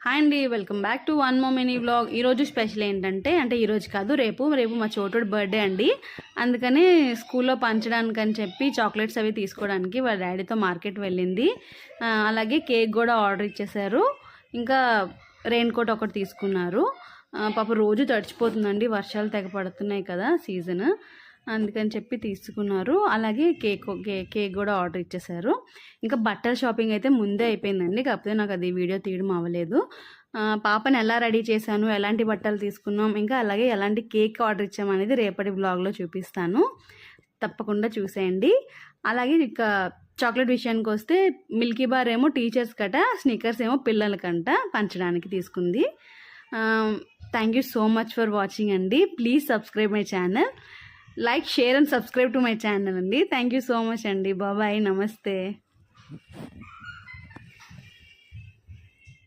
Hi అండి, welcome back to one more mini vlog. ఈరోజు special ఏంటంటే ఈరోజు కాదు, రేపు మా చోటుడు బర్త్డే అండి. అందుకని స్కూల్లో పంచడానికని చెప్పి చాక్లెట్స్ అవి తీసుకోవడానికి వాళ్ళ డాడీతో మార్కెట్ వెళ్ళింది. అలాగే కేక్ కూడా ఆర్డర్ ఇచ్చేసారు. ఇంకా రెయిన్ కోట్ ఒకటి తీసుకున్నారు. పాప రోజు తడిచిపోతుందండి, వర్షాలు తెగ పడుతున్నాయి కదా సీజన్, అందుకని చెప్పి తీసుకున్నారు. అలాగే కేక్ కూడా ఆర్డర్ ఇచ్చేసారు. ఇంకా బట్టల షాపింగ్ అయితే ముందే అయిపోయిందండి, కాకపోతే నాకు అది వీడియో తీయడం అవ్వలేదు. పాపని ఎలా రెడీ చేశాను, ఎలాంటి బట్టలు తీసుకున్నాం, ఇంకా అలాగే ఎలాంటి కేక్ ఆర్డర్ ఇచ్చామనేది రేపటి బ్లాగ్లో చూపిస్తాను, తప్పకుండా చూసేయండి. అలాగే ఇక చాక్లెట్ విషయానికి వస్తే మిల్కీ బార్ ఏమో టీచర్స్ కట, స్నికర్స్ ఏమో పిల్లలకంట పంచడానికి తీసుకుంది. Thank you so much for watching అండి. Please subscribe my channel, like, share and subscribe to my channel అండి. థ్యాంక్ యూ సో మచ్ అండి. బాయ్, నమస్తే.